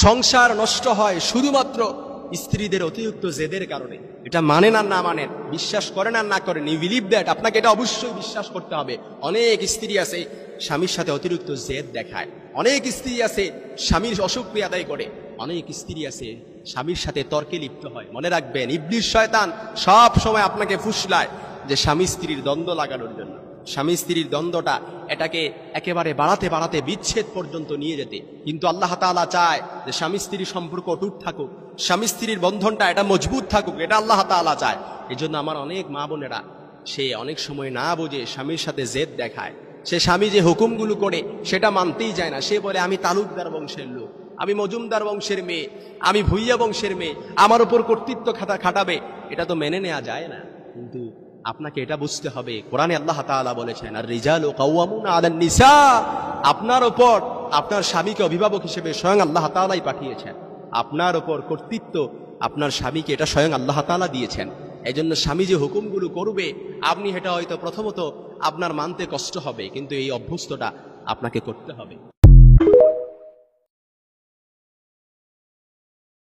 সংসার নষ্ট হয় শুধুমাত্র স্ত্রীদের অতিরিক্ত জেদের কারণে। এটা মানেন আর না মানেন, বিশ্বাস করেন আর না করেন, ইউ বিলিভ দ্যাট, আপনাকে এটা অবশ্যই বিশ্বাস করতে হবে। অনেক স্ত্রী আছে স্বামীর সাথে অতিরিক্ত জেদ দেখায়, অনেক স্ত্রী আছে স্বামীর অসুক্রিয়া আদায় করে, অনেক স্ত্রী আছে স্বামীর সাথে তর্কে লিপ্ত হয়। মনে রাখবেন, ইবলিস শয়তান সব সময় আপনাকে ফুসলায় যে স্বামী স্ত্রীর দ্বন্দ্ব লাগানোর জন্য, স্বামী স্ত্রীর দ্বন্দ্বটা এটাকে একেবারে বাড়াতে বাড়াতে বিচ্ছেদ পর্যন্ত নিয়ে যেতে। কিন্তু আল্লাহ তাআলা চায় যে স্বামী স্ত্রীর সম্পর্ক অটুট থাকুক, স্বামী স্ত্রীর বন্ধনটা এটা মজবুত থাকুক, এটা আল্লাহ তাআলা চায়। এই জন্য আমার অনেক মা বোনেরা সে অনেক সময় না বুঝে স্বামীর সাথে জেদ দেখায়। সে স্বামী যে হুকুমগুলো করে সেটা মানতেই যায় না। সে বলে আমি তালুকদার বংশের লোক, আমি মজুমদার বংশের মেয়ে, আমি ভুইয়া বংশের মেয়ে, আমার উপর কর্তৃত্ব খাটাবে। এটা তো মেনে নেওয়া যায় না। কিন্তু আপনাকে এটা বুঝতে হবে, কোরআনে আল্লাহ তাআলা বলেছেন আর রিজালু কাওয়ামুনা আলান নিসা, আপনার উপর আপনার স্বামীকে অভিভাবক হিসেবে স্বয়ং আল্লাহ তাআলাই পাঠিয়েছেন। আপনার উপর কর্তৃত্ব আপনার স্বামীকে এটা স্বয়ং আল্লাহ তাআলা দিয়েছেন। এই জন্য স্বামী যে হুকুমগুলো করবে আপনি এটা হয়তো প্রথমত আপনার মানতে কষ্ট হবে, কিন্তু এই অভ্যস্তটা আপনাকে করতে হবে।